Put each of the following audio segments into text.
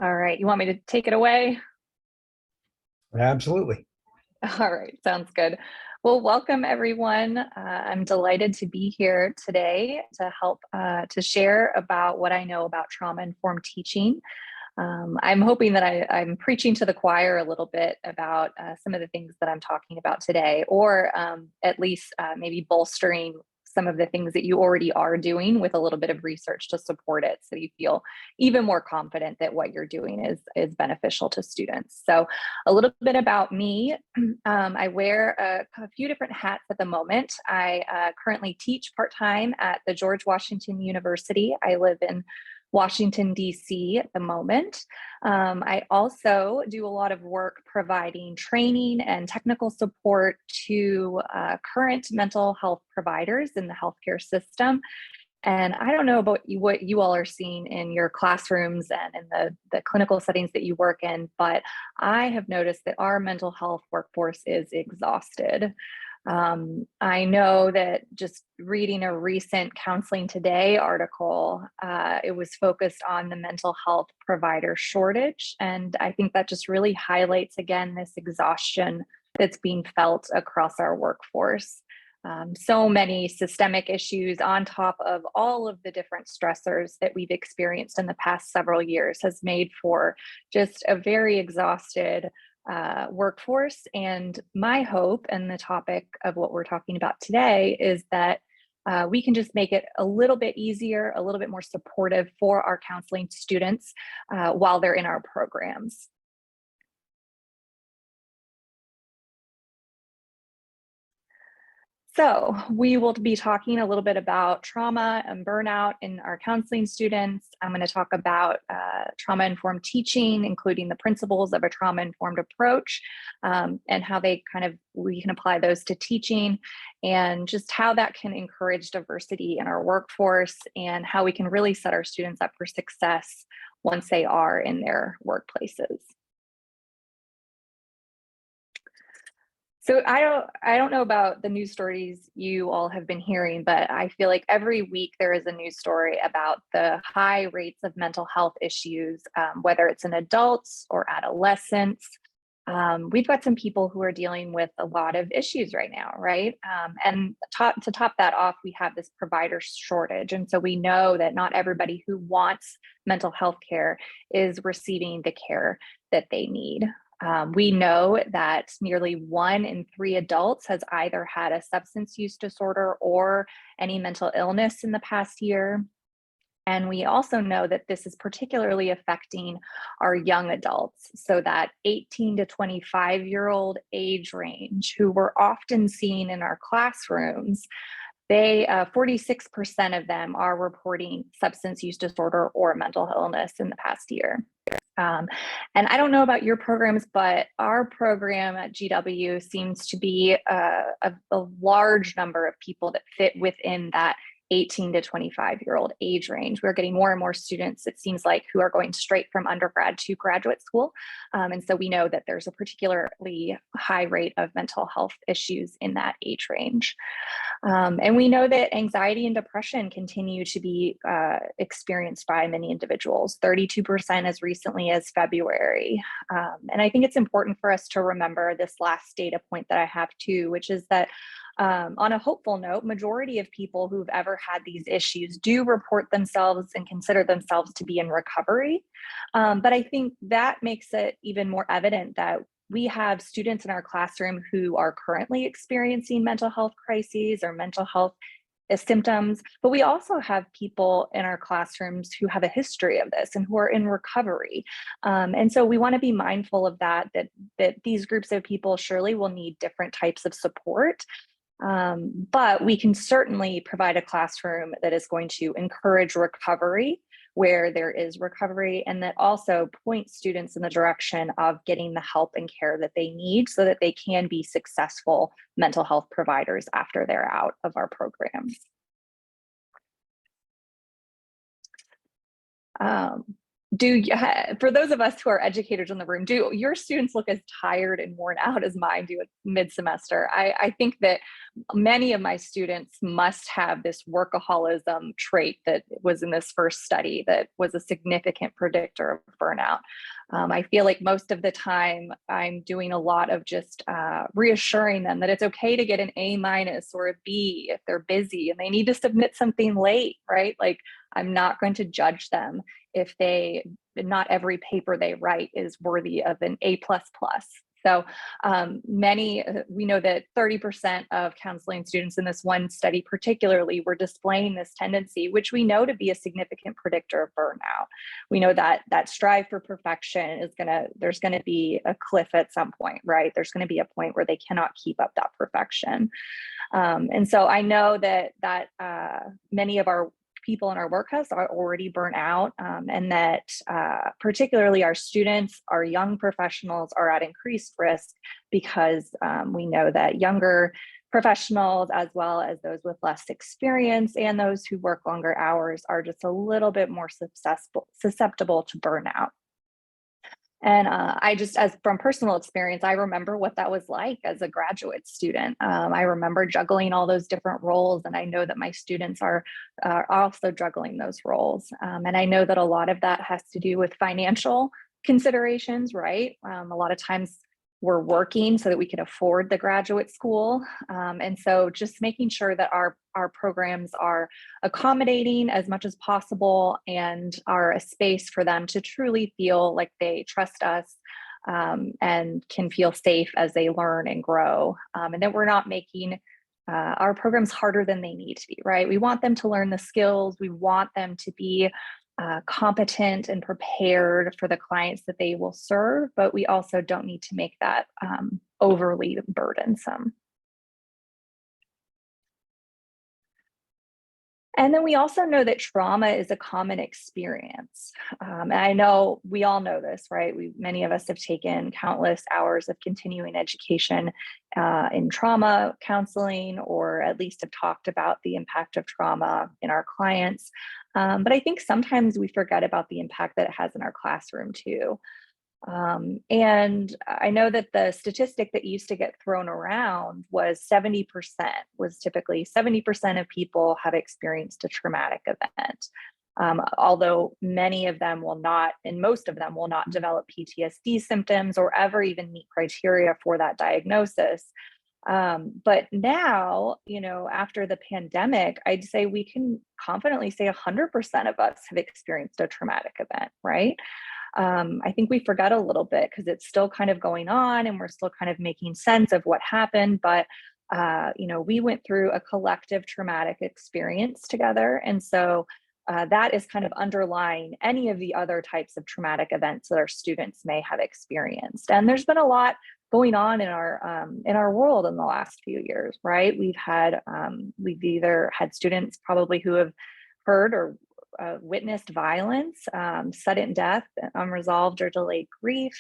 All right, you want me to take it away? Absolutely. All right, sounds good. Well, welcome everyone. I'm delighted to be here today to help to share about what I know about trauma-informed teaching. I'm hoping that I'm preaching to the choir a little bit about some of the things that I'm talking about today, or at least maybe bolstering some of the things that you already are doing with a little bit of research to support it, so you feel even more confident that what you're doing is beneficial to students. So a little bit about me. I wear a few different hats at the moment. I currently teach part-time at the George Washington University. I live in Washington, D.C. at the moment. I also do a lot of work providing training and technical support to current mental health providers in the healthcare system. And I don't know about what you all are seeing in your classrooms and in the clinical settings that you work in, but I have noticed that our mental health workforce is exhausted. I know that just reading a recent Counseling Today article, it was focused on the mental health provider shortage. And I think that just really highlights again this exhaustion that's being felt across our workforce. So many systemic issues on top of all of the different stressors that we've experienced in the past several years has made for just a very exhausted workforce. And my hope and the topic of what we're talking about today is that we can just make it a little bit easier, a little bit more supportive for our counseling students while they're in our programs. So we will be talking a little bit about trauma and burnout in our counseling students. I'm going to talk about trauma-informed teaching, including the principles of a trauma-informed approach, and how we can apply those to teaching, and just how that can encourage diversity in our workforce, and how we can really set our students up for success once they are in their workplaces. So I don't know about the news stories you all have been hearing, but I feel like every week there is a news story about the high rates of mental health issues, whether it's in adults or adolescents. We've got some people who are dealing with a lot of issues right now, right? And to top that off, we have this provider shortage. And so we know that not everybody who wants mental health care is receiving the care that they need. We know that nearly 1 in 3 adults has either had a substance use disorder or any mental illness in the past year. And we also know that this is particularly affecting our young adults, so that 18 to 25-year-old age range, who we're often seeing in our classrooms. 46% of them are reporting substance use disorder or mental illness in the past year. And I don't know about your programs, but our program at GW seems to be a large number of people that fit within that 18 to 25-year-old age range. We're getting more and more students, it seems like, who are going straight from undergrad to graduate school. And so we know that there's a particularly high rate of mental health issues in that age range. And we know that anxiety and depression continue to be experienced by many individuals, 32% as recently as February. And I think it's important for us to remember this last data point that I have too, which is that on a hopeful note, majority of people who've ever had these issues do report themselves and consider themselves to be in recovery. But I think that makes it even more evident that we have students in our classroom who are currently experiencing mental health crises or mental health symptoms, but we also have people in our classrooms who have a history of this and who are in recovery. And so we want to be mindful of that these groups of people surely will need different types of support. But we can certainly provide a classroom that is going to encourage recovery where there is recovery, and that also points students in the direction of getting the help and care that they need so that they can be successful mental health providers after they're out of our programs. for those of us who are educators in the room, do your students look as tired and worn out as mine do at mid-semester? I think that many of my students must have this workaholism trait that was in this first study that was a significant predictor of burnout. I feel like most of the time I'm doing a lot of just reassuring them that it's okay to get an A- or a B if they're busy and they need to submit something late, right? Like, I'm not going to judge them if not every paper they write is worthy of an A++. So we know that 30% of counseling students in this one study particularly were displaying this tendency, which we know to be a significant predictor of burnout. We know that that strive for perfection there's gonna be a cliff at some point, right? There's gonna be a point where they cannot keep up that perfection. And so I know that many of our people in our workhouse are already burnt out, and that particularly our students, our young professionals are at increased risk because we know that younger professionals, as well as those with less experience and those who work longer hours, are just a little bit more susceptible to burnout. And as from personal experience, I remember what that was like as a graduate student. I remember juggling all those different roles, and I know that my students are also juggling those roles. And I know that a lot of that has to do with financial considerations, right? A lot of times we're working so that we can afford the graduate school. And so just making sure that our programs are accommodating as much as possible and are a space for them to truly feel like they trust us, and can feel safe as they learn and grow. And that we're not making our programs harder than they need to be, right? We want them to learn the skills. We want them to be competent and prepared for the clients that they will serve, but we also don't need to make that overly burdensome. And then we also know that trauma is a common experience. And I know we all know this, right? Many of us have taken countless hours of continuing education in trauma counseling, or at least have talked about the impact of trauma in our clients. But I think sometimes we forget about the impact that it has in our classroom too. And I know that the statistic that used to get thrown around was 70%, was typically 70% of people have experienced a traumatic event. Although many of them will not, and most of them will not develop PTSD symptoms or ever even meet criteria for that diagnosis. But now, after the pandemic, I'd say we can confidently say 100% of us have experienced a traumatic event, right? I think we forgot a little bit because it's still kind of going on and we're still kind of making sense of what happened. But, we went through a collective traumatic experience together. And so that is kind of underlying any of the other types of traumatic events that our students may have experienced. And there's been a lot going on in our world in the last few years, right? We've either had students probably who have heard or witnessed violence, sudden death, unresolved or delayed grief,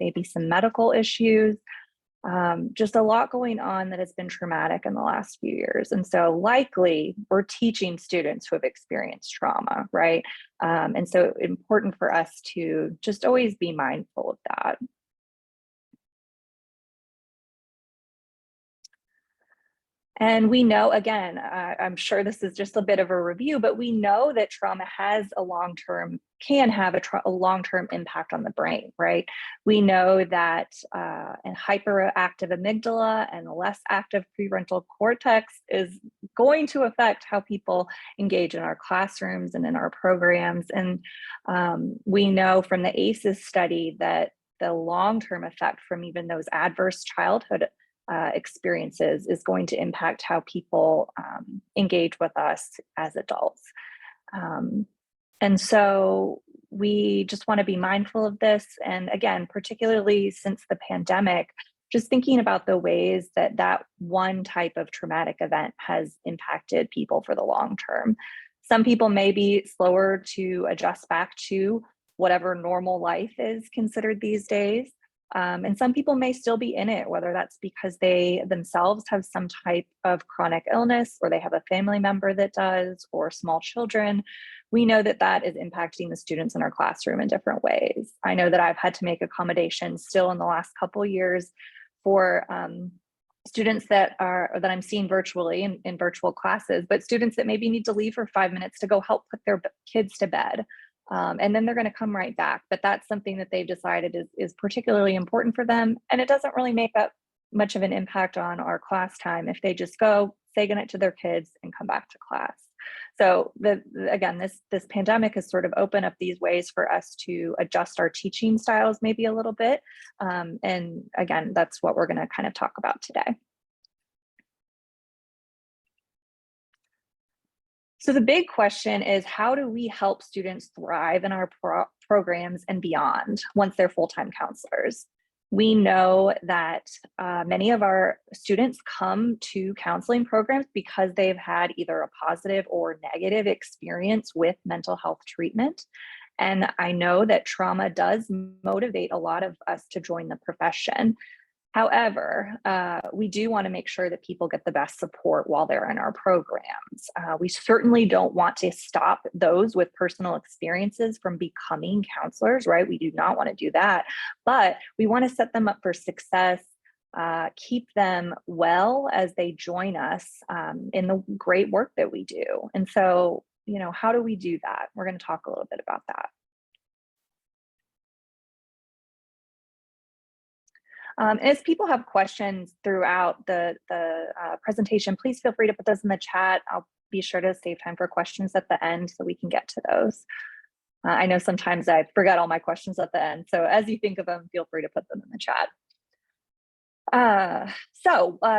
maybe some medical issues, just a lot going on that has been traumatic in the last few years. And so likely we're teaching students who have experienced trauma, right? And so important for us to just always be mindful of that. And we know, again, I'm sure this is just a bit of a review, but we know that trauma can have a long-term impact on the brain, right? We know that an hyperactive amygdala and a less active prefrontal cortex is going to affect how people engage in our classrooms and in our programs. And we know from the ACEs study that the long-term effect from even those adverse childhood experiences is going to impact how people engage with us as adults. And so we just want to be mindful of this. And again, particularly since the pandemic, just thinking about the ways that that one type of traumatic event has impacted people for the long term. Some people may be slower to adjust back to whatever normal life is considered these days. And some people may still be in it, whether that's because they themselves have some type of chronic illness, or they have a family member that does, or small children. We know that that is impacting the students in our classroom in different ways. I know that I've had to make accommodations still in the last couple years for students that I'm seeing virtually in virtual classes, but students that maybe need to leave for 5 minutes to go help put their kids to bed. And then they're going to come right back. But that's something that they've decided is particularly important for them. And it doesn't really make up much of an impact on our class time if they just go say goodnight to their kids and come back to class. So again, this pandemic has sort of opened up these ways for us to adjust our teaching styles maybe a little bit. And again, that's what we're going to kind of talk about today. So the big question is, how do we help students thrive in our programs and beyond once they're full-time counselors? We know that many of our students come to counseling programs because they've had either a positive or negative experience with mental health treatment. And I know that trauma does motivate a lot of us to join the profession. However, we do want to make sure that people get the best support while they're in our programs. We certainly don't want to stop those with personal experiences from becoming counselors, right? We do not want to do that, but we want to set them up for success, keep them well as they join us in the great work that we do. And so, how do we do that? We're going to talk a little bit about that. As people have questions throughout the presentation, please feel free to put those in the chat. I'll be sure to save time for questions at the end so we can get to those. I know sometimes I forget all my questions at the end, so as you think of them, feel free to put them in the chat.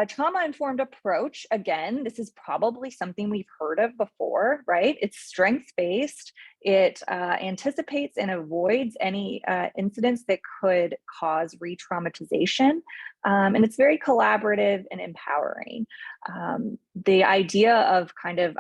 Trauma-informed approach, again, this is probably something we've heard of before, right? It's strengths-based. It anticipates and avoids any incidents that could cause re-traumatization. And it's very collaborative and empowering. The idea of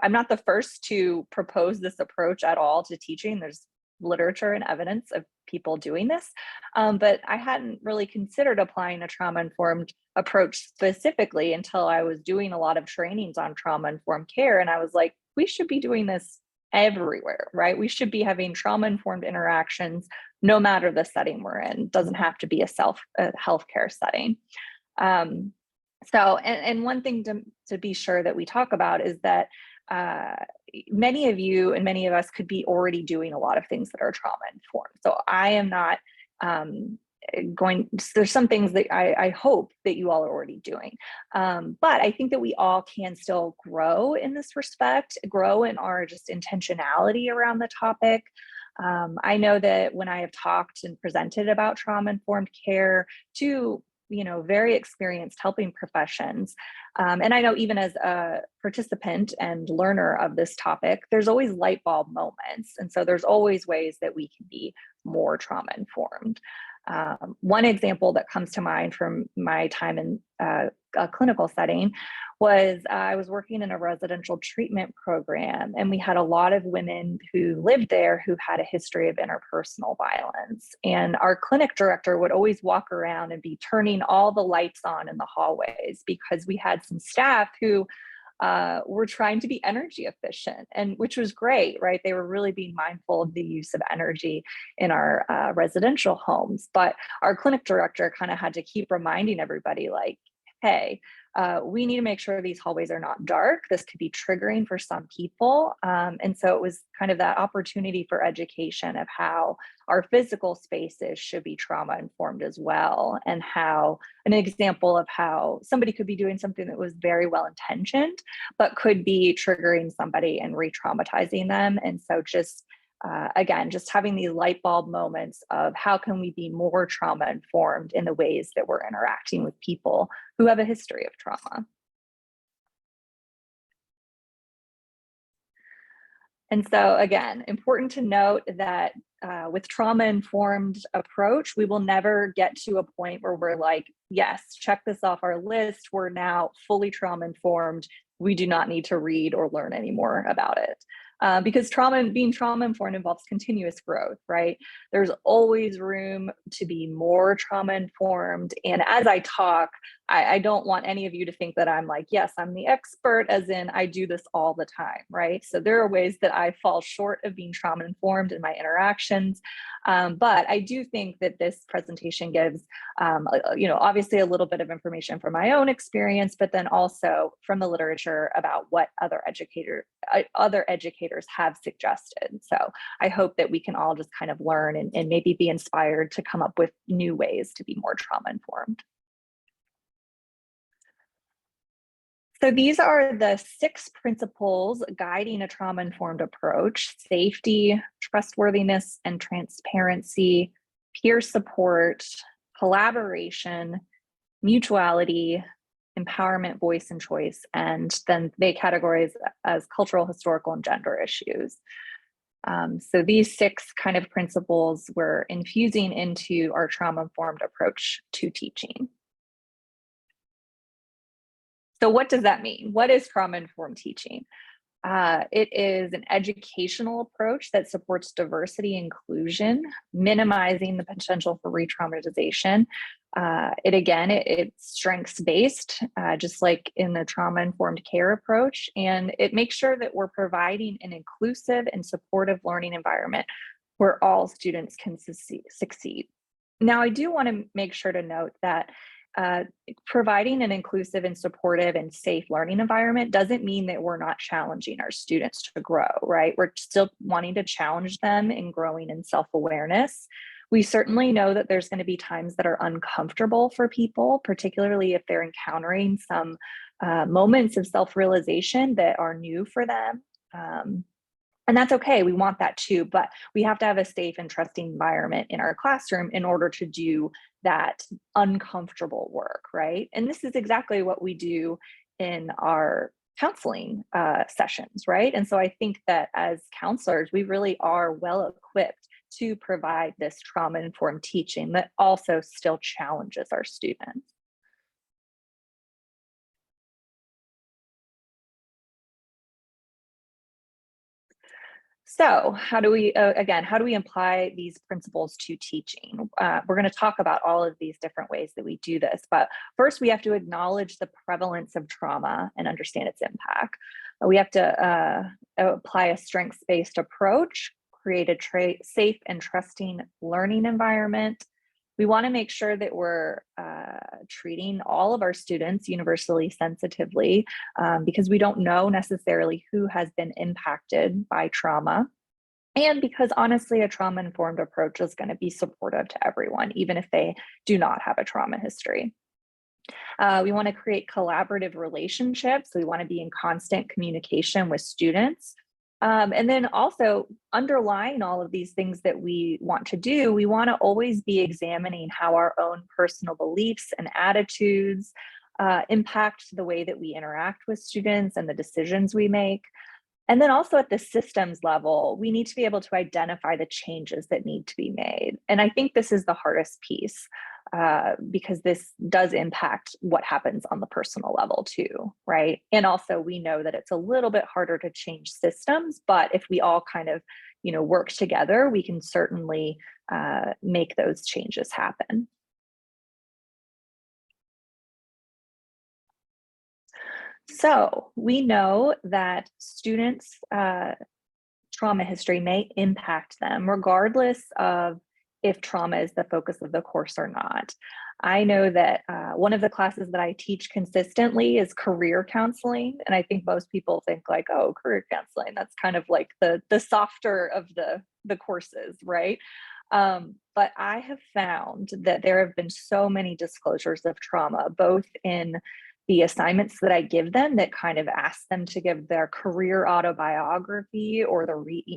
I'm not the first to propose this approach at all to teaching. There's literature and evidence of people doing this, but I hadn't really considered applying a trauma-informed approach specifically until I was doing a lot of trainings on trauma-informed care. And I was like, we should be doing this everywhere, right? We should be having trauma-informed interactions no matter the setting we're in. It doesn't have to be a healthcare setting. And one thing to be sure that we talk about is that many of you and many of us could be already doing a lot of things that are trauma informed. So I am not there's some things that I hope that you all are already doing. But I think that we all can still grow in this respect, grow in our just intentionality around the topic. I know that when I have talked and presented about trauma informed care to very experienced helping professions. And I know even as a participant and learner of this topic, there's always light bulb moments. And so there's always ways that we can be more trauma informed. One example that comes to mind from my time in a clinical setting was I was working in a residential treatment program, and we had a lot of women who lived there who had a history of interpersonal violence. And our clinic director would always walk around and be turning all the lights on in the hallways because we had some staff who were trying to be energy efficient, and which was great, right? They were really being mindful of the use of energy in our residential homes. But our clinic director kind of had to keep reminding everybody, like, hey, we need to make sure these hallways are not dark. This could be triggering for some people. And so it was kind of that opportunity for education of how our physical spaces should be trauma informed as well. And how an example of how somebody could be doing something that was very well intentioned, but could be triggering somebody and re-traumatizing them. And so again, just having these light bulb moments of how can we be more trauma informed in the ways that we're interacting with people who have a history of trauma. And so again, important to note that with trauma-informed approach, we will never get to a point where we're like, yes, check this off our list. We're now fully trauma-informed. We do not need to read or learn anymore about it. because being trauma informed involves continuous growth, right? There's always room to be more trauma informed. And as I talk, I don't want any of you to think that I'm like, yes, I'm the expert, as in I do this all the time, right? So there are ways that I fall short of being trauma informed in my interactions. But I do think that this presentation gives, obviously a little bit of information from my own experience, but then also from the literature about what other educators have suggested. So I hope that we can all just kind of learn and maybe be inspired to come up with new ways to be more trauma informed. So these are the 6 principles guiding a trauma-informed approach: safety, trustworthiness and transparency, peer support, collaboration, mutuality, empowerment, voice and choice, and then they categorize as cultural, historical, and gender issues. So these 6 kind of principles we're infusing into our trauma-informed approach to teaching. So what does that mean? What is trauma-informed teaching? It is an educational approach that supports diversity and inclusion, minimizing the potential for re-traumatization. It's strengths-based, just like in the trauma-informed care approach, and it makes sure that we're providing an inclusive and supportive learning environment where all students can succeed. Now, I do want to make sure to note that providing an inclusive and supportive and safe learning environment doesn't mean that we're not challenging our students to grow, right? We're still wanting to challenge them in growing in self-awareness. We certainly know that there's going to be times that are uncomfortable for people, particularly if they're encountering some moments of self-realization that are new for them. And that's okay, we want that too, but we have to have a safe and trusting environment in our classroom in order to do that uncomfortable work, right? And this is exactly what we do in our counseling sessions, right? And so I think that as counselors, we really are well equipped to provide this trauma-informed teaching that also still challenges our students. So how do we, how do we apply these principles to teaching? We're going to talk about all of these different ways that we do this, but first we have to acknowledge the prevalence of trauma and understand its impact. We have to apply a strengths-based approach, create a safe and trusting learning environment. We want to make sure that we're treating all of our students universally sensitively, because we don't know necessarily who has been impacted by trauma. And because honestly, a trauma-informed approach is going to be supportive to everyone, even if they do not have a trauma history. We want to create collaborative relationships. We want to be in constant communication with students. And then also underlying all of these things that we want to do, we want to always be examining how our own personal beliefs and attitudes impact the way that we interact with students and the decisions we make. And then also at the systems level, we need to be able to identify the changes that need to be made. And I think this is the hardest piece, because this does impact what happens on the personal level too, right? And also we know that it's a little bit harder to change systems, but if we all kind of, work together, we can certainly make those changes happen. So we know that students' trauma history may impact them regardless of if trauma is the focus of the course or not. I know that one of the classes that I teach consistently is career counseling. And I think most people think like, oh, career counseling, that's kind of like the softer of the courses, right? But I have found that there have been so many disclosures of trauma, both in the assignments that I give them that kind of ask them to give their career autobiography or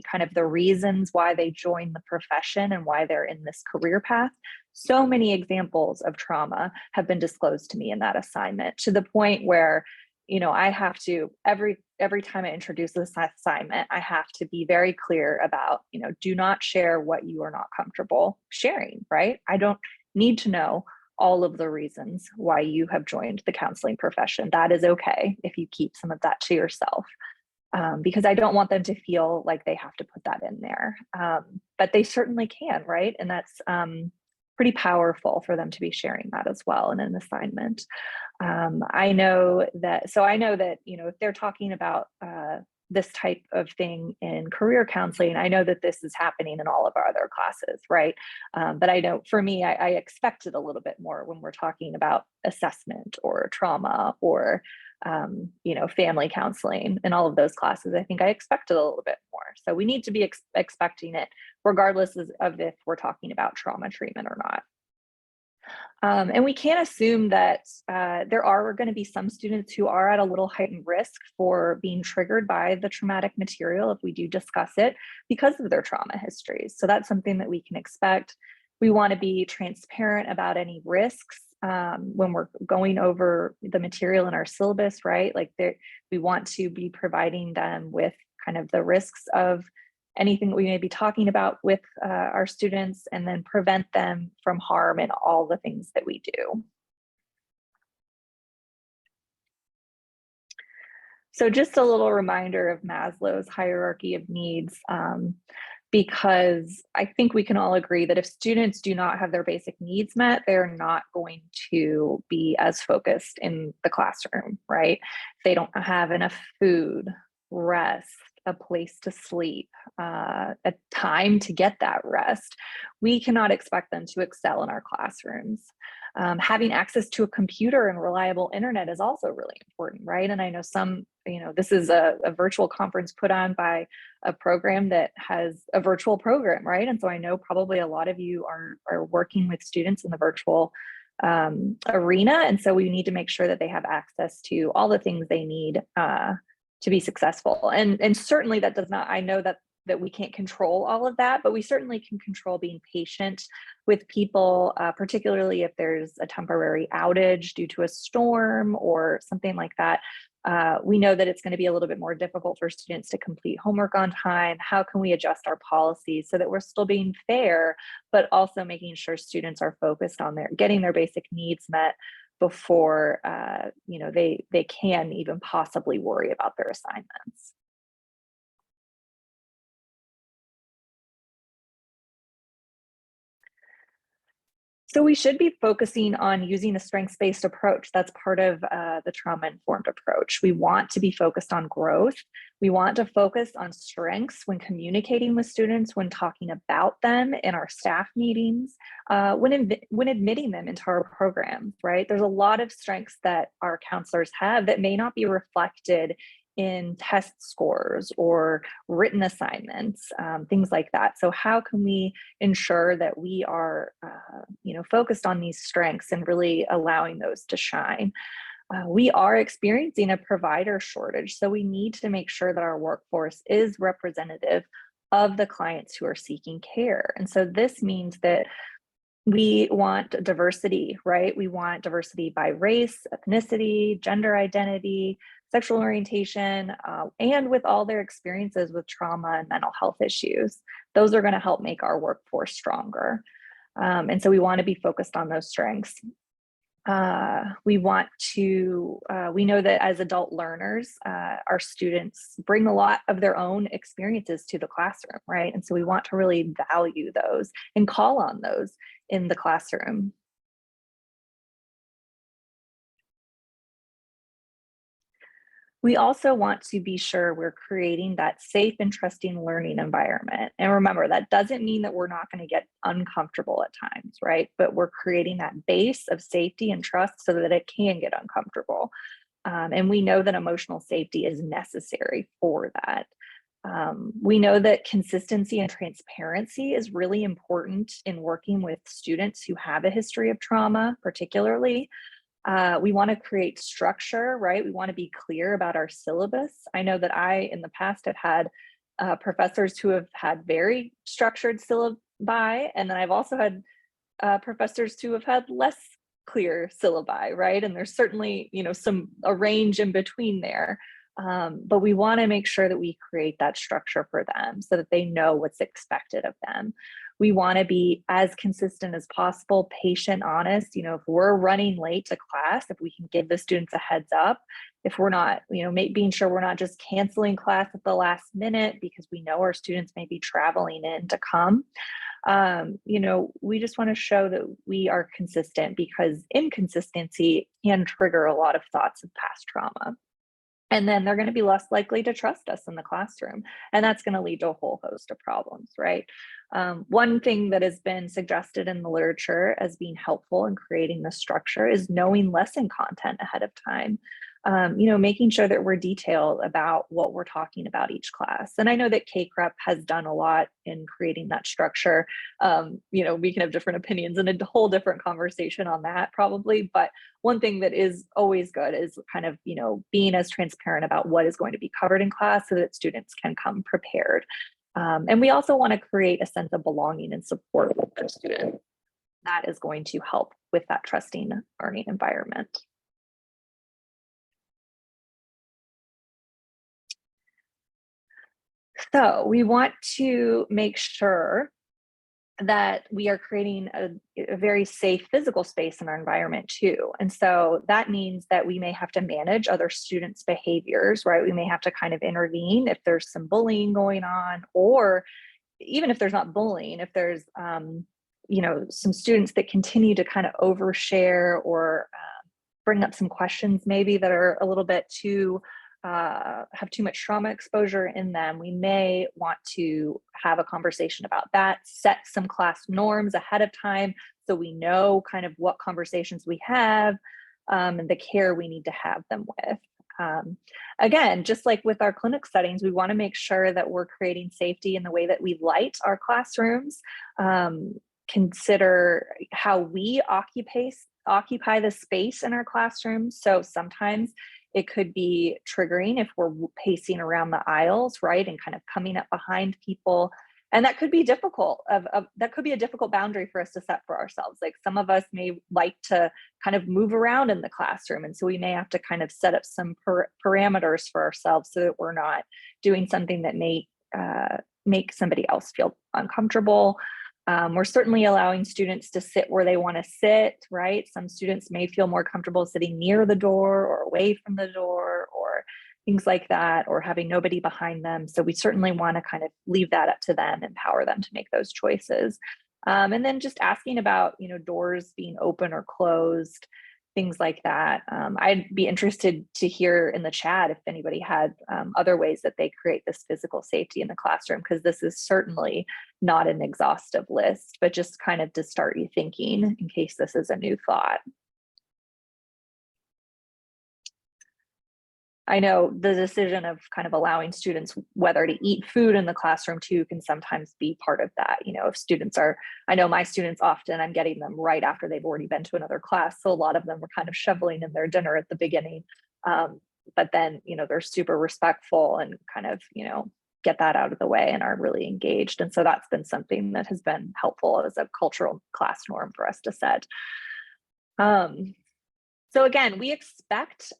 kind of the reasons why they joined the profession and why they're in this career path. So many examples of trauma have been disclosed to me in that assignment, to the point where, I have to, every time I introduce this assignment, I have to be very clear about, do not share what you are not comfortable sharing, right? I don't need to know all of the reasons why you have joined the counseling profession. That is okay if you keep some of that to yourself. because I don't want them to feel like they have to put that in there. But they certainly can, right? And that's pretty powerful for them to be sharing that as well in an assignment. I know that, if they're talking about this type of thing in career counseling, I know that this is happening in all of our other classes, right? But I know for me, I expect it a little bit more when we're talking about assessment or trauma or, family counseling and all of those classes. I think I expect it a little bit more. So we need to be expecting it regardless of if we're talking about trauma treatment or not. And we can't assume that there are going to be some students who are at a little heightened risk for being triggered by the traumatic material if we do discuss it because of their trauma histories. So that's something that we can expect. We want to be transparent about any risks when we're going over the material in our syllabus, right? We want to be providing them with kind of the risks of anything that we may be talking about with our students, and then prevent them from harm in all the things that we do. So just a little reminder of Maslow's hierarchy of needs, because I think we can all agree that if students do not have their basic needs met, they're not going to be as focused in the classroom, right? If they don't have enough food, rest, a place to sleep, a time to get that rest, we cannot expect them to excel in our classrooms. Having access to a computer and reliable internet is also really important, right? And I know this is a virtual conference put on by a program that has a virtual program, right? And so I know probably a lot of you are working with students in the virtual arena. And so we need to make sure that they have access to all the things they need to be successful. And certainly that does not, I know that we can't control all of that, but we certainly can control being patient with people, particularly if there's a temporary outage due to a storm or something like that. We know that it's going to be a little bit more difficult for students to complete homework on time. How can we adjust our policies so that we're still being fair, but also making sure students are focused on getting their basic needs met before they can even possibly worry about their assignments. So we should be focusing on using a strengths-based approach. That's part of the trauma-informed approach. We want to be focused on growth. We want to focus on strengths when communicating with students, when talking about them in our staff meetings, when admitting them into our programs, right? There's a lot of strengths that our counselors have that may not be reflected in test scores or written assignments, things like that. So how can we ensure that we are, focused on these strengths and really allowing those to shine? We are experiencing a provider shortage, so we need to make sure that our workforce is representative of the clients who are seeking care. And so this means that we want diversity, right? We want diversity by race, ethnicity, gender identity, sexual orientation, and with all their experiences with trauma and mental health issues. Those are going to help make our workforce stronger. And so we want to be focused on those strengths. We know that as adult learners, our students bring a lot of their own experiences to the classroom, right? And so we want to really value those and call on those in the classroom. We also want to be sure we're creating that safe and trusting learning environment. And remember, that doesn't mean that we're not going to get uncomfortable at times, right? But we're creating that base of safety and trust so that it can get uncomfortable. And we know that emotional safety is necessary for that. We know that consistency and transparency is really important in working with students who have a history of trauma, particularly. We want to create structure, right? We want to be clear about our syllabus. I know that in the past, have had professors who have had very structured syllabi, and then I've also had professors who have had less clear syllabi, right? And there's certainly, a range in between there. But we want to make sure that we create that structure for them so that they know what's expected of them. We want to be as consistent as possible, patient, honest. If we're running late to class, if we can give the students a heads up, if we're not, being sure we're not just canceling class at the last minute because we know our students may be traveling in to come. We just want to show that we are consistent, because inconsistency can trigger a lot of thoughts of past trauma. And then they're going to be less likely to trust us in the classroom. And that's going to lead to a whole host of problems, right? One thing that has been suggested in the literature as being helpful in creating the structure is knowing lesson content ahead of time. Making sure that we're detailed about what we're talking about each class. And I know that CACREP has done a lot in creating that structure. We can have different opinions and a whole different conversation on that probably. But one thing that is always good is kind of, being as transparent about what is going to be covered in class so that students can come prepared. And we also want to create a sense of belonging and support with their students. That is going to help with that trusting learning environment. So we want to make sure that we are creating a very safe physical space in our environment too. And so that means that we may have to manage other students' behaviors, right? We may have to kind of intervene if there's some bullying going on, or even if there's not bullying, if there's, some students that continue to kind of overshare or bring up some questions maybe that are a little bit too have too much trauma exposure in them, we may want to have a conversation about that, set some class norms ahead of time so we know kind of what conversations we have and the care we need to have them with. Again, just like with our clinic settings, we want to make sure that we're creating safety in the way that we light our classrooms. Consider how we occupy the space in our classrooms. So sometimes it could be triggering if we're pacing around the aisles, right, and kind of coming up behind people. And that could be difficult. That could be a difficult boundary for us to set for ourselves. Like some of us may like to kind of move around in the classroom. And so we may have to kind of set up some parameters for ourselves so that we're not doing something that may make somebody else feel uncomfortable. We're certainly allowing students to sit where they want to sit, right? Some students may feel more comfortable sitting near the door or away from the door or things like that, or having nobody behind them. So we certainly want to kind of leave that up to them, empower them to make those choices. And then just asking about, doors being open or closed, things like that. I'd be interested to hear in the chat if anybody had other ways that they create this physical safety in the classroom, because this is certainly not an exhaustive list, but just kind of to start you thinking in case this is a new thought. I know the decision of kind of allowing students whether to eat food in the classroom too can sometimes be part of that. If students I know my students often, I'm getting them right after they've already been to another class. So a lot of them were kind of shoveling in their dinner at the beginning. But then, they're super respectful and kind of, get that out of the way and are really engaged. And so that's been something that has been helpful as a cultural class norm for us to set. So again, we expect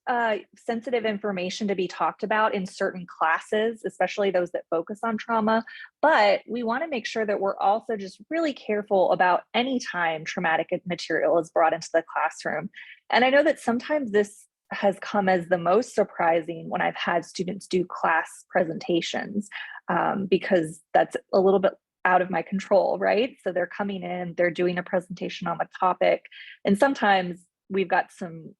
sensitive information to be talked about in certain classes, especially those that focus on trauma, but we want to make sure that we're also just really careful about any time traumatic material is brought into the classroom. And I know that sometimes this has come as the most surprising when I've had students do class presentations, because that's a little bit out of my control, right? So they're coming in, they're doing a presentation on the topic, and sometimes we've got some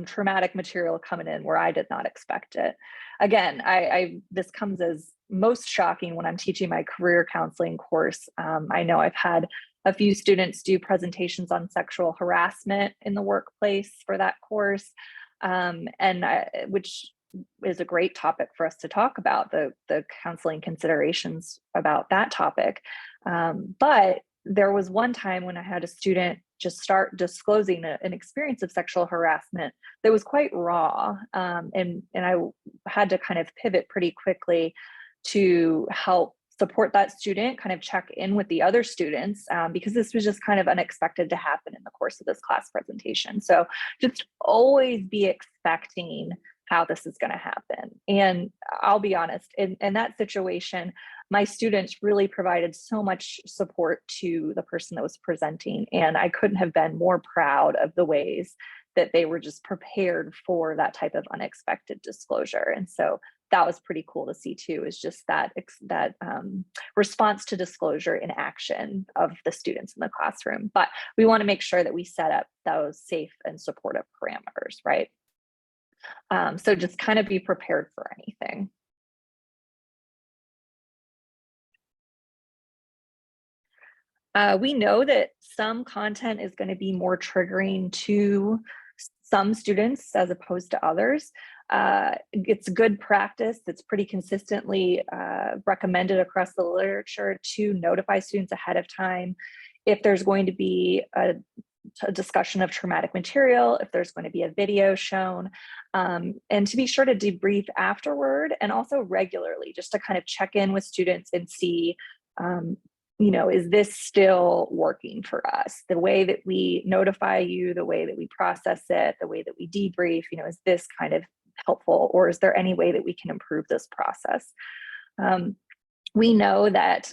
traumatic material coming in where I did not expect it. Again, this comes as most shocking when I'm teaching my career counseling course. I know I've had a few students do presentations on sexual harassment in the workplace for that course, which is a great topic for us to talk about, the counseling considerations about that topic. But there was one time when I had a student just start disclosing an experience of sexual harassment that was quite raw. And I had to kind of pivot pretty quickly to help support that student, kind of check in with the other students, because this was just kind of unexpected to happen in the course of this class presentation. So just always be expecting how this is going to happen. And I'll be honest, in that situation, my students really provided so much support to the person that was presenting. And I couldn't have been more proud of the ways that they were just prepared for that type of unexpected disclosure. And so that was pretty cool to see too, is just that response to disclosure in action of the students in the classroom. But we want to make sure that we set up those safe and supportive parameters, right? So just kind of be prepared for anything. We know that some content is going to be more triggering to some students as opposed to others. It's good practice that's pretty consistently recommended across the literature to notify students ahead of time if there's going to be a discussion of traumatic material, if there's going to be a video shown, and to be sure to debrief afterward and also regularly, just to kind of check in with students and see, is this still working for us? The way that we notify you, the way that we process it, the way that we debrief, is this kind of helpful, or is there any way that we can improve this process? We know that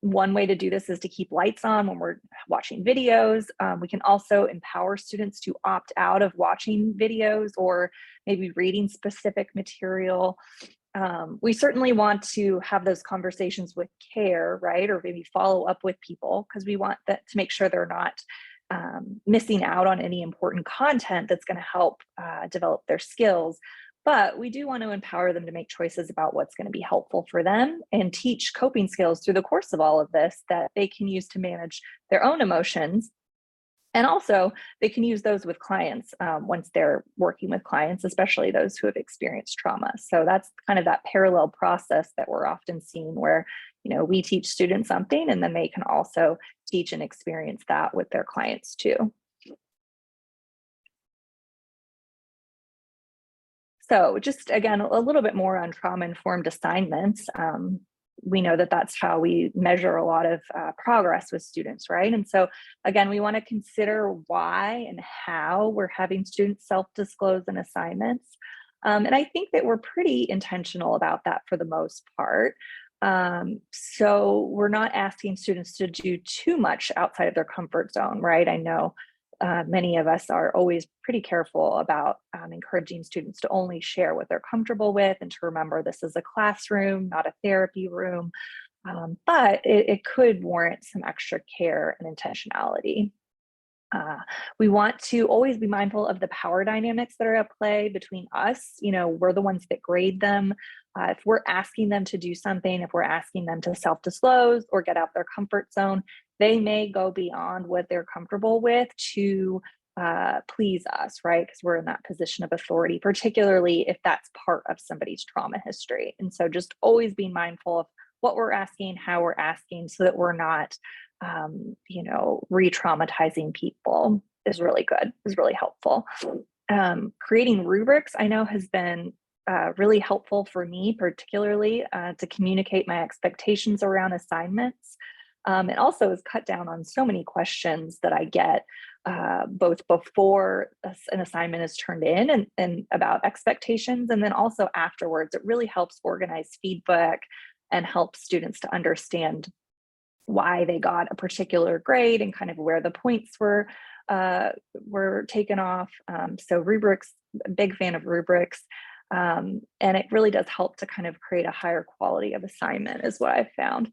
one way to do this is to keep lights on when we're watching videos. We can also empower students to opt out of watching videos or maybe reading specific material. We certainly want to have those conversations with care, right? Or maybe follow up with people, because we want that to make sure they're not missing out on any important content that's going to help develop their skills. But we do want to empower them to make choices about what's going to be helpful for them and teach coping skills through the course of all of this that they can use to manage their own emotions. And also, they can use those with clients once they're working with clients, especially those who have experienced trauma. So that's kind of that parallel process that we're often seeing where, we teach students something and then they can also teach and experience that with their clients too. So just again, a little bit more on trauma-informed assignments. We know that that's how we measure a lot of progress with students, right? And so again, we want to consider why and how we're having students self-disclose in assignments. And I think that we're pretty intentional about that for the most part. So we're not asking students to do too much outside of their comfort zone, right? I know many of us are always pretty careful about encouraging students to only share what they're comfortable with and to remember this is a classroom, not a therapy room. But it could warrant some extra care and intentionality. We want to always be mindful of the power dynamics that are at play between us. We're the ones that grade them. If we're asking them to do something, if we're asking them to self-disclose or get out their comfort zone, they may go beyond what they're comfortable with to please us, right? Because we're in that position of authority, particularly if that's part of somebody's trauma history. And so just always being mindful of what we're asking, how we're asking, so that we're not re-traumatizing people is really good, is really helpful. Creating rubrics, I know, has been really helpful for me, particularly to communicate my expectations around assignments. It also has cut down on so many questions that I get both before an assignment is turned in and about expectations, and then also afterwards. It really helps organize feedback and help students to understand why they got a particular grade and kind of where the points were taken off. So rubrics, big fan of rubrics. And it really does help to kind of create a higher quality of assignment is what I've found.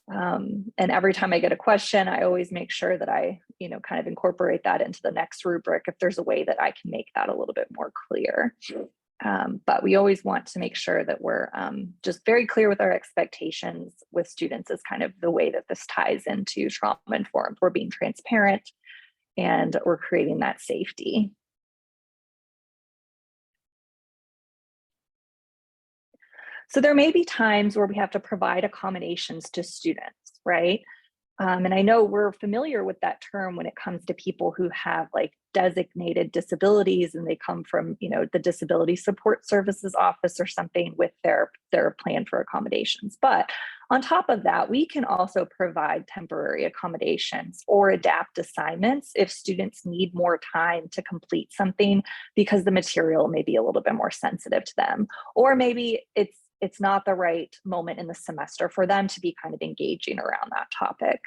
And every time I get a question, I always make sure that I, kind of incorporate that into the next rubric if there's a way that I can make that a little bit more clear. But we always want to make sure that we're just very clear with our expectations with students is kind of the way that this ties into trauma-informed. We're being transparent and we're creating that safety. So there may be times where we have to provide accommodations to students, right? And I know we're familiar with that term when it comes to people who have like designated disabilities and they come from, the Disability Support Services Office or something with their plan for accommodations. But on top of that, we can also provide temporary accommodations or adapt assignments if students need more time to complete something because the material may be a little bit more sensitive to them, or maybe it's not the right moment in the semester for them to be kind of engaging around that topic.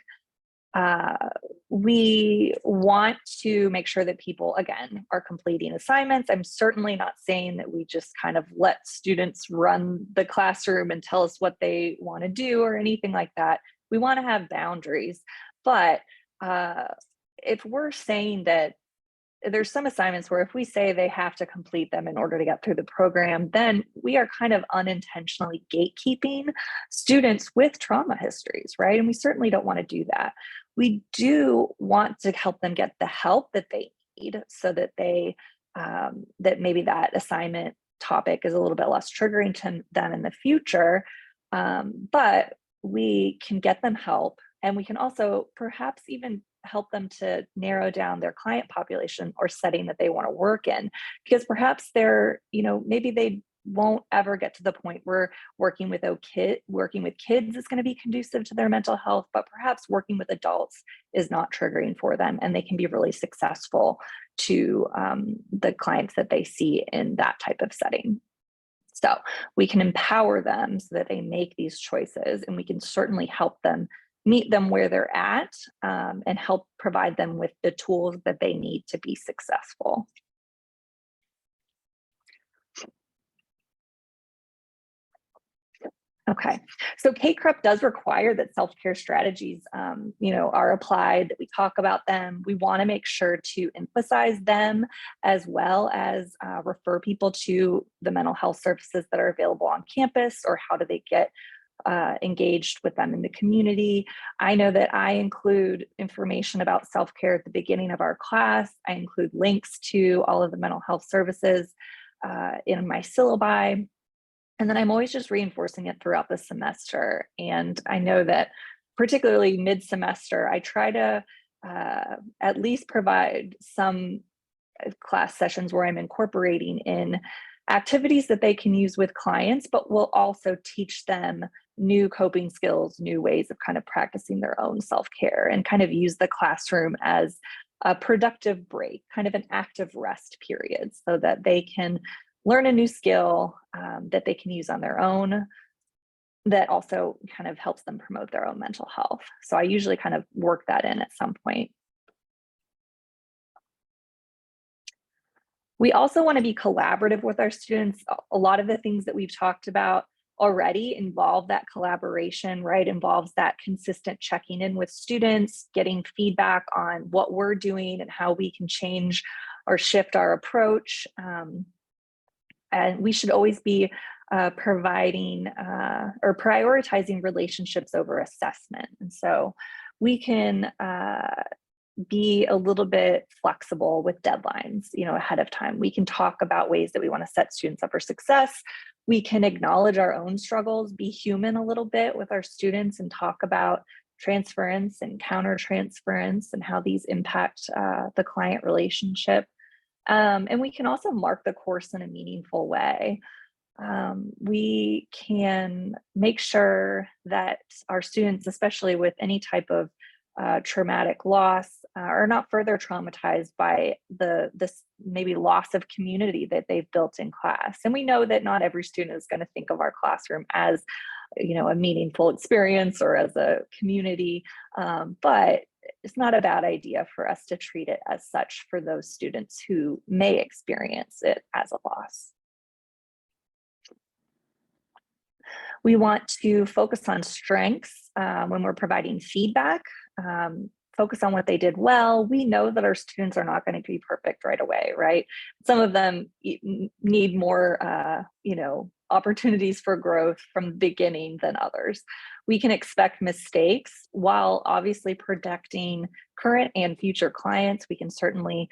Uh, we want to make sure that people, again, are completing assignments. I'm certainly not saying that we just kind of let students run the classroom and tell us what they want to do or anything like that. We want to have boundaries. But uh, if we're saying that there's some assignments where if we say they have to complete them in order to get through the program, then we are kind of unintentionally gatekeeping students with trauma histories, right? And we certainly don't want to do that. We do want to help them get the help that they need so that that maybe that assignment topic is a little bit less triggering to them in the future. But we can get them help, and we can also perhaps even help them to narrow down their client population or setting that they want to work in, because perhaps maybe they won't ever get to the point where working with kids is going to be conducive to their mental health, but perhaps working with adults is not triggering for them, and they can be really successful to the clients that they see in that type of setting. So we can empower them so that they make these choices, and we can certainly help them meet them where they're at, and help provide them with the tools that they need to be successful. Okay, so CACREP does require that self-care strategies, are applied, that we talk about them. We want to make sure to emphasize them, as well as refer people to the mental health services that are available on campus, or how do they get engaged with them in the community. I know that I include information about self-care at the beginning of our class. I include links to all of the mental health services in my syllabi. And then I'm always just reinforcing it throughout the semester. And I know that particularly mid-semester, I try to at least provide some class sessions where I'm incorporating in activities that they can use with clients, but will also teach them new coping skills, new ways of kind of practicing their own self-care, and kind of use the classroom as a productive break, kind of an active rest period, so that they can learn a new skill that they can use on their own, that also kind of helps them promote their own mental health. So I usually kind of work that in at some point. We also want to be collaborative with our students. A lot of the things that we've talked about already involve that collaboration, right? Involves that consistent checking in with students, getting feedback on what we're doing and how we can change or shift our approach. And we should always be providing or prioritizing relationships over assessment. And so we can be a little bit flexible with deadlines, ahead of time. We can talk about ways that we want to set students up for success. We can acknowledge our own struggles, be human a little bit with our students, and talk about transference and countertransference and how these impact the client relationship. And we can also mark the course in a meaningful way. We can make sure that our students, especially with any type of traumatic loss, are not further traumatized by this maybe loss of community that they've built in class. And we know that not every student is going to think of our classroom as a meaningful experience or as a community, but it's not a bad idea for us to treat it as such for those students who may experience it as a loss. We want to focus on strengths when we're providing feedback, focus on what they did well. We know that our students are not going to be perfect right away, right? Some of them need more, opportunities for growth from the beginning than others. We can expect mistakes while obviously protecting current and future clients. We can certainly,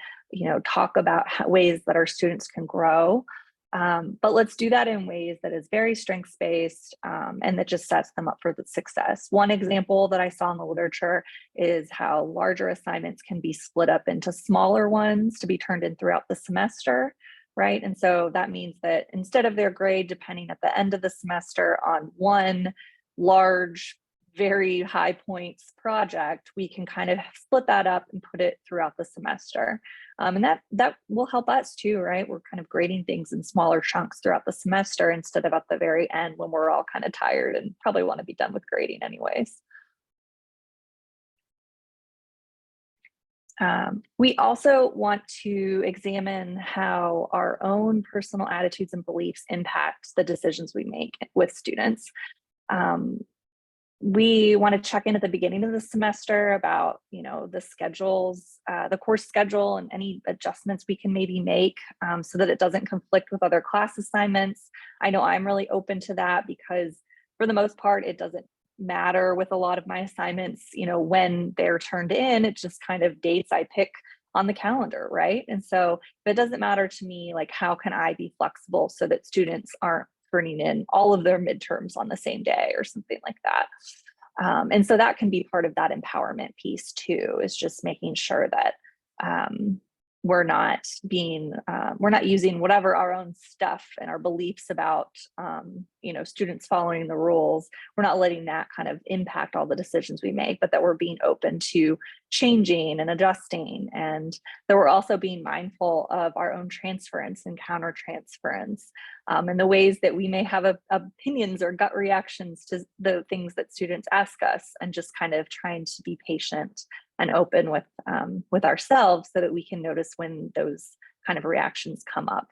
talk about ways that our students can grow. But let's do that in ways that is very strengths-based, and that just sets them up for the success. One example that I saw in the literature is how larger assignments can be split up into smaller ones to be turned in throughout the semester, right? And so that means that instead of their grade depending at the end of the semester on one large, very high points project, we can kind of split that up and put it throughout the semester. And that will help us too, right? We're kind of grading things in smaller chunks throughout the semester instead of at the very end when we're all kind of tired and probably want to be done with grading anyways. We also want to examine how our own personal attitudes and beliefs impact the decisions we make with students. Um, we want to check in at the beginning of the semester about, the schedules, the course schedule, and any adjustments we can maybe make, so that it doesn't conflict with other class assignments. I know I'm really open to that because for the most part, it doesn't matter with a lot of my assignments, when they're turned in. It's just kind of dates I pick on the calendar, right? And so if it doesn't matter to me, like, how can I be flexible so that students aren't turning in all of their midterms on the same day or something like that? And so that can be part of that empowerment piece too, is just making sure that we're not using whatever our own stuff and our beliefs about, students following the rules. We're not letting that kind of impact all the decisions we make, but that we're being open to changing and adjusting, and that we're also being mindful of our own transference and countertransference, and the ways that we may have opinions or gut reactions to the things that students ask us, and just kind of trying to be patient and open with ourselves so that we can notice when those kind of reactions come up.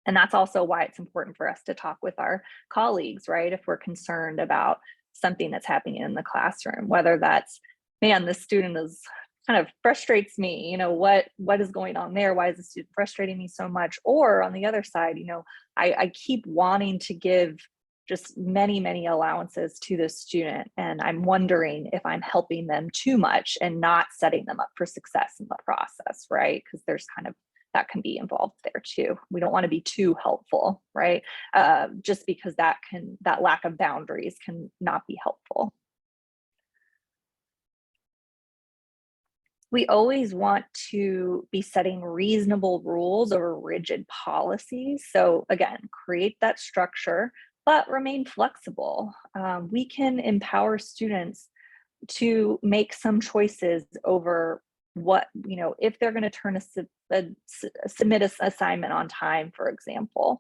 And that's also why it's important for us to talk with our colleagues, right? If we're concerned about something that's happening in the classroom, whether that's, man, this student is kind of frustrates me, what is going on there? Why is the student frustrating me so much? Or on the other side, I keep wanting to give just many, many allowances to the student, and I'm wondering if I'm helping them too much and not setting them up for success in the process, right? Because there's kind of that can be involved there too. We don't want to be too helpful, right? Just because that lack of boundaries can not be helpful. We always want to be setting reasonable rules over rigid policies. So again, create that structure, but remain flexible. We can empower students to make some choices over what, if they're going to submit an assignment on time, for example.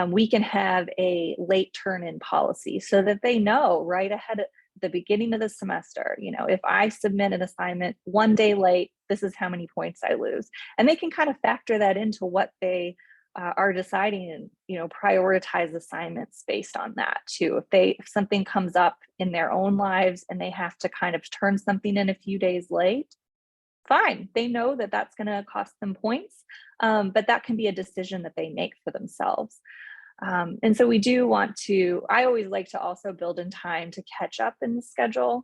We can have a late turn-in policy so that they know right ahead at the beginning of the semester, if I submit an assignment one day late, this is how many points I lose. And they can kind of factor that into what they are deciding, and prioritize assignments based on that too. If something comes up in their own lives and they have to kind of turn something in a few days late, fine, they know that that's going to cost them points, but that can be a decision that they make for themselves. And so we do want to, I always like to also build in time to catch up in the schedule.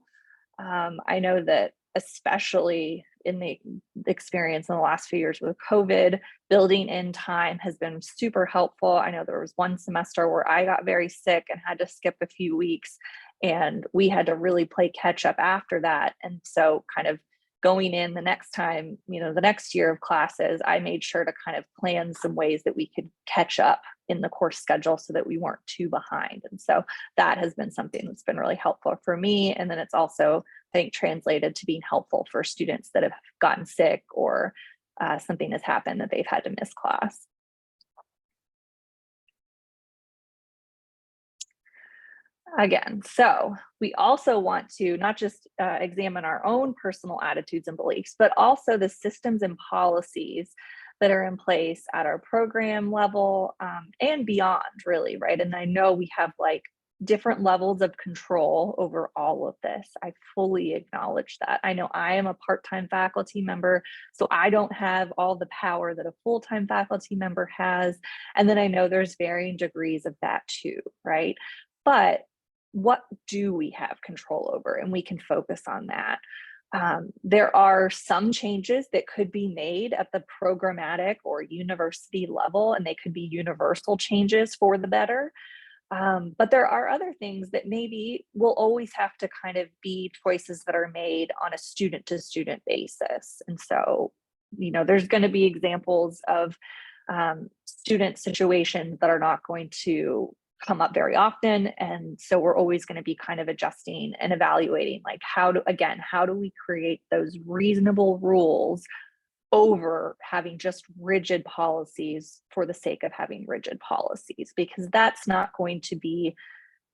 I know that especially in the experience in the last few years with COVID, building in time has been super helpful. I know there was one semester where I got very sick and had to skip a few weeks, and we had to really play catch up after that. And so kind of going in the next time, the next year of classes, I made sure to kind of plan some ways that we could catch up in the course schedule so that we weren't too behind. And so that has been something that's been really helpful for me. And then it's also, I think, translated to being helpful for students that have gotten sick or something has happened that they've had to miss class. Again, so we also want to not just examine our own personal attitudes and beliefs, but also the systems and policies that are in place at our program level, and beyond, really, right? And I know we have like different levels of control over all of this. I fully acknowledge that. I know I am a part-time faculty member, so I don't have all the power that a full-time faculty member has. And then I know there's varying degrees of that too, right? But what do we have control over? And we can focus on that. There are some changes that could be made at the programmatic or university level, and they could be universal changes for the better. But there are other things that maybe will always have to kind of be choices that are made on a student to student basis. And so, there's going to be examples of student situations that are not going to come up very often. And so we're always going to be kind of adjusting and evaluating, like, how do we create those reasonable rules over having just rigid policies for the sake of having rigid policies, because that's not going to be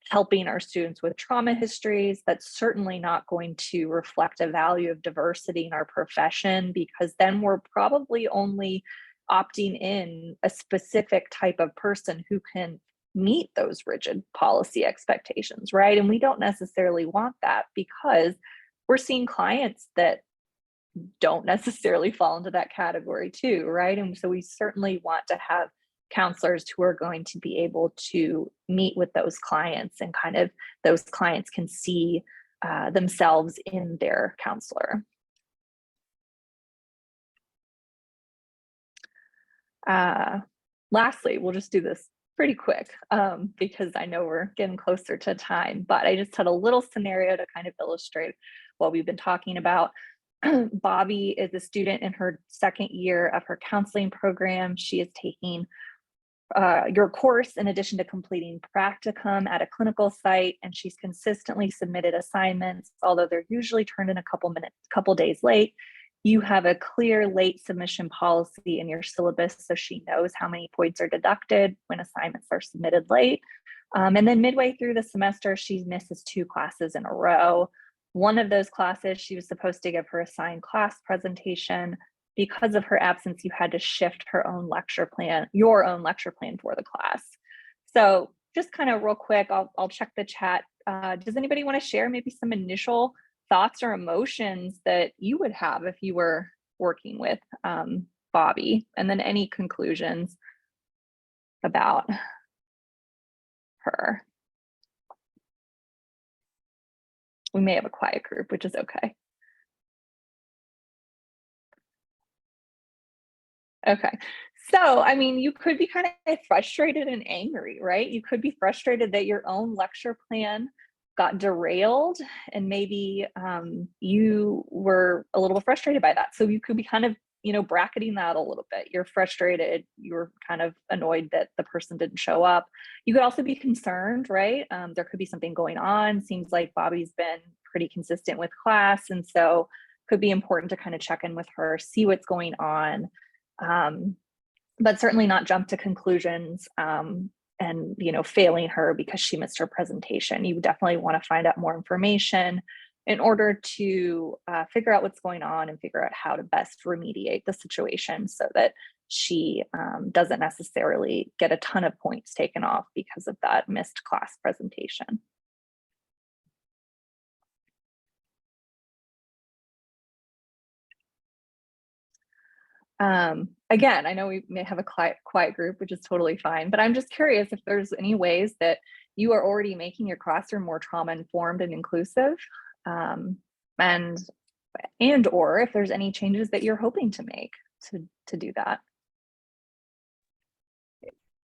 helping our students with trauma histories. That's certainly not going to reflect a value of diversity in our profession, because then we're probably only opting in a specific type of person who can meet those rigid policy expectations, right? And we don't necessarily want that, because we're seeing clients that don't necessarily fall into that category too, right? And so we certainly want to have counselors who are going to be able to meet with those clients, and kind of those clients can see themselves in their counselor. Lastly, we'll just do this pretty quick because I know we're getting closer to time, but I just had a little scenario to kind of illustrate what we've been talking about. Bobby is a student in her second year of her counseling program. She is taking your course in addition to completing practicum at a clinical site, and she's consistently submitted assignments, although they're usually turned in a couple days late. You have a clear late submission policy in your syllabus, so she knows how many points are deducted when assignments are submitted late. And then midway through the semester, she misses 2 classes in a row. One of those classes, she was supposed to give her assigned class presentation. Because of her absence, you had to shift your own lecture plan for the class. So just kind of real quick, I'll check the chat. Does anybody want to share maybe some initial thoughts or emotions that you would have if you were working with Bobby? And then any conclusions about her? We may have a quiet group, which is okay. Okay. So, I mean, you could be kind of frustrated and angry, right? You could be frustrated that your own lecture plan got derailed, and maybe you were a little frustrated by that. So you could be kind of, bracketing that a little bit. You're frustrated. You're kind of annoyed that the person didn't show up. You could also be concerned, right? There could be something going on. Seems like Bobby's been pretty consistent with class, and so could be important to kind of check in with her, see what's going on. But certainly not jump to conclusions and failing her because she missed her presentation. You definitely want to find out more information in order to figure out what's going on and figure out how to best remediate the situation so that she doesn't necessarily get a ton of points taken off because of that missed class presentation. Again, I know we may have a quiet group, which is totally fine, but I'm just curious if there's any ways that you are already making your classroom more trauma informed and inclusive, and or if there's any changes that you're hoping to make to do that.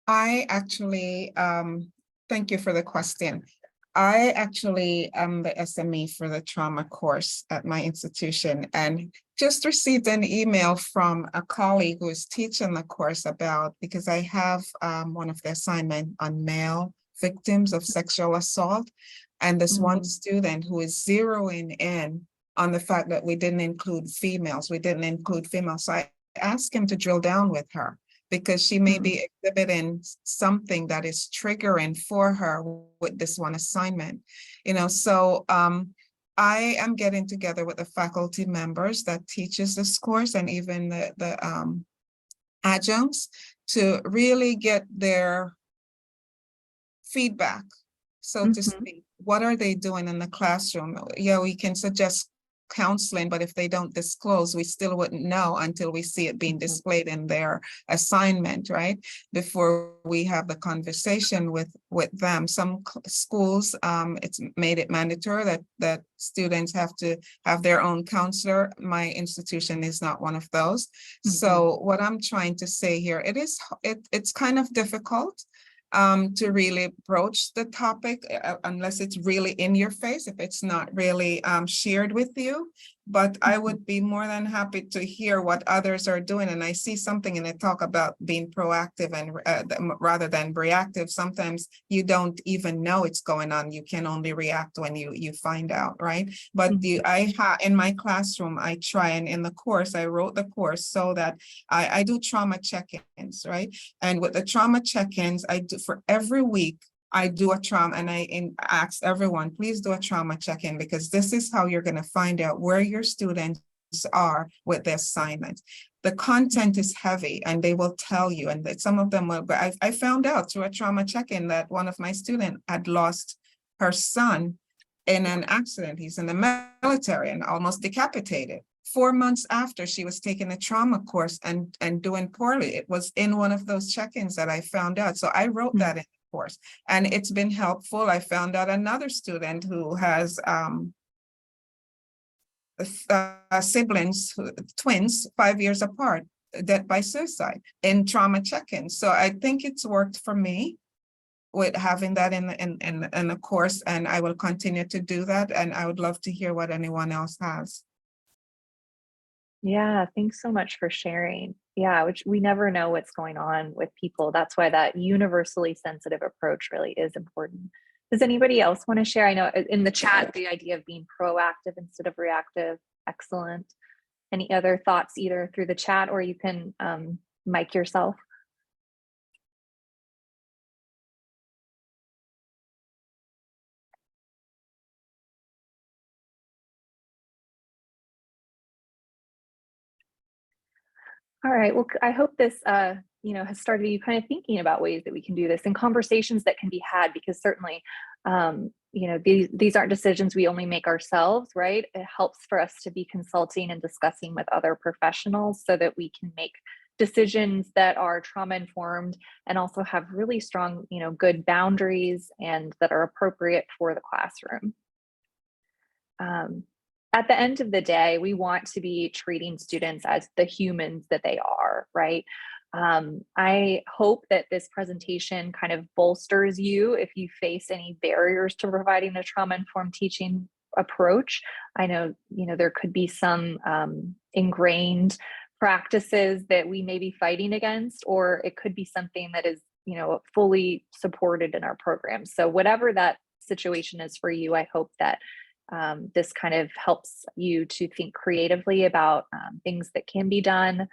I actually, thank you for the question. I actually am the SME for the trauma course at my institution, and just received an email from a colleague who is teaching the course because I have one of the assignment on male victims of sexual assault. And this one student who is zeroing in on the fact that we didn't include females. So I asked him to drill down with her, because she may be exhibiting something that is triggering for her with this one assignment. So I am getting together with the faculty members that teaches this course, and even the adjuncts, to really get their feedback, so to speak. What are they doing in the classroom? Yeah, we can suggest counseling, but if they don't disclose, we still wouldn't know until we see it being displayed in their assignment, right? Before we have the conversation with them. Some schools, it's made it mandatory that students have to have their own counselor. My institution is not one of those. So what I'm trying to say here, it's kind of difficult to really broach the topic unless it's really in your face, if it's not really shared with you. But I would be more than happy to hear what others are doing. And I see something in the talk about being proactive and rather than reactive. Sometimes you don't even know it's going on. You can only react when you find out, right? But in my classroom, I try, and in the course, I wrote the course so that I do trauma check-ins, right? And with the trauma check-ins, I do for every week, I do a trauma, and ask everyone, please do a trauma check-in, because this is how you're going to find out where your students are with the assignment. The content is heavy, and they will tell you, and that some of them will, but I found out through a trauma check-in that one of my students had lost her son in an accident. He's in the military and almost decapitated. 4 months after she was taking a trauma course and doing poorly. It was in one of those check-ins that I found out. So I wrote that in the course, and it's been helpful. I found out another student who has siblings, twins, 5 years apart, death by suicide in trauma check-ins. So I think it's worked for me with having that in the course, and I will continue to do that. And I would love to hear what anyone else has. Yeah, thanks so much for sharing. Yeah, which we never know what's going on with people. That's why that universally sensitive approach really is important. Does anybody else want to share? I know in the chat, the idea of being proactive instead of reactive, excellent. Any other thoughts either through the chat, or you can mic yourself? All right. Well, I hope this, has started you kind of thinking about ways that we can do this and conversations that can be had, because certainly, these aren't decisions we only make ourselves, right? It helps for us to be consulting and discussing with other professionals so that we can make decisions that are trauma informed and also have really strong, good boundaries and that are appropriate for the classroom. At the end of the day, we want to be treating students as the humans that they are, right? I hope that this presentation kind of bolsters you if you face any barriers to providing a trauma-informed teaching approach. I know, there could be some ingrained practices that we may be fighting against, or it could be something that is, fully supported in our program. So whatever that situation is for you, I hope that this kind of helps you to think creatively about things that can be done.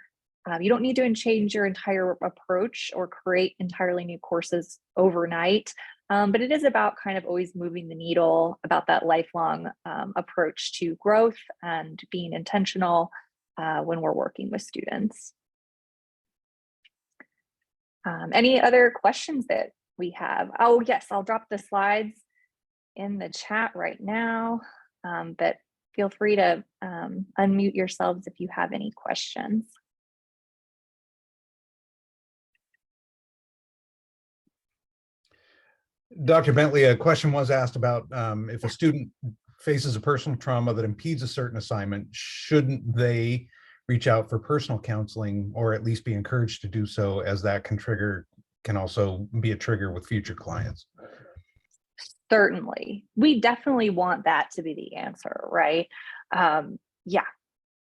You don't need to change your entire approach or create entirely new courses overnight, but it is about kind of always moving the needle about that lifelong approach to growth and being intentional when we're working with students. Any other questions that we have? Oh, yes, I'll drop the slides in the chat right now, but feel free to unmute yourselves if you have any questions. Dr. Bentley, a question was asked about if a student faces a personal trauma that impedes a certain assignment, shouldn't they reach out for personal counseling, or at least be encouraged to do so, as that can also be a trigger with future clients? Certainly. We definitely want that to be the answer, right? Yeah,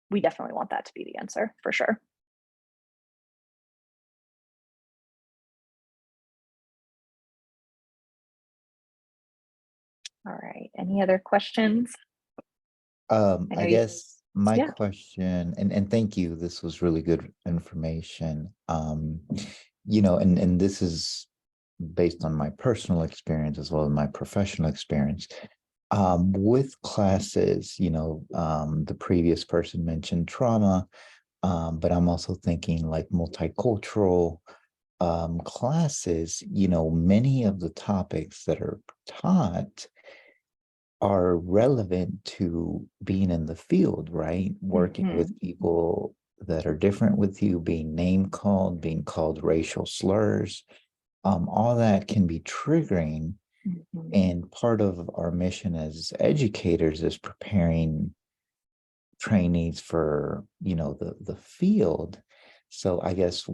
we definitely want that to be the answer for sure. All right, any other questions? I guess my Yeah. question, and thank you, this was really good information. And this is based on my personal experience as well as my professional experience. With classes, the previous person mentioned trauma, but I'm also thinking like multicultural classes. Many of the topics that are taught are relevant to being in the field, right? Working with people that are different with you, being name called, being called racial slurs, all that can be triggering. And part of our mission as educators is preparing trainees for, the field. So I guess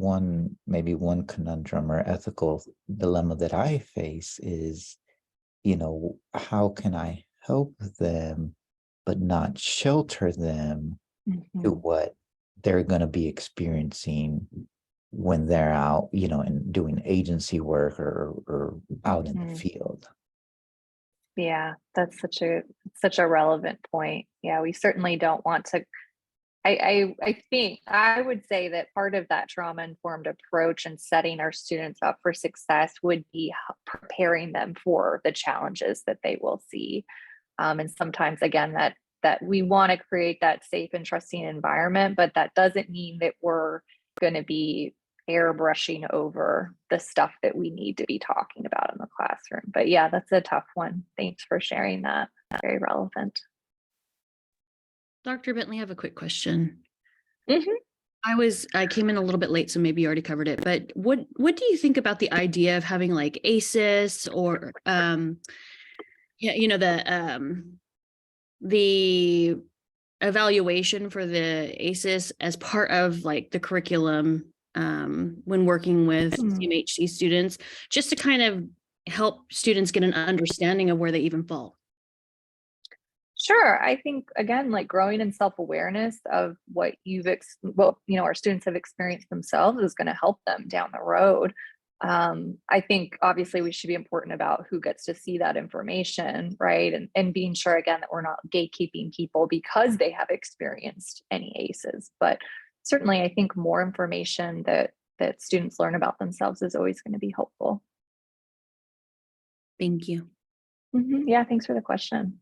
maybe one conundrum or ethical dilemma that I face is, how can I help them, but not shelter them to what they're going to be experiencing when they're out, and doing agency work or out in the field. Yeah, that's such a relevant point. Yeah, we certainly don't want to I think I would say that part of that trauma-informed approach and setting our students up for success would be preparing them for the challenges that they will see. And sometimes, again, that we want to create that safe and trusting environment, but that doesn't mean that we're going to be airbrushing over the stuff that we need to be talking about in the classroom. But yeah, that's a tough one. Thanks for sharing that. Very relevant. Dr. Bentley, I have a quick question. Mm-hmm. I came in a little bit late, so maybe you already covered it, but what do you think about the idea of having like ACEs or the evaluation for the ACEs as part of like the curriculum when working with CMHC students, just to kind of help students get an understanding of where they even fall? Sure. I think, again, like growing in self-awareness of what our students have experienced themselves is going to help them down the road. I think obviously we should be important about who gets to see that information, right? And being sure, again, that we're not gatekeeping people because they have experienced any ACEs. But certainly I think more information that students learn about themselves is always going to be helpful. Thank you. Yeah, thanks for the question.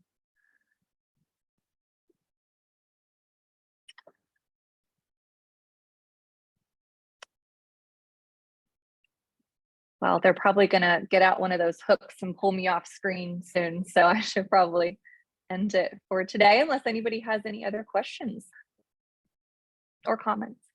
Well, they're probably going to get out one of those hooks and pull me off screen soon. So I should probably end it for today, unless anybody has any other questions or comments.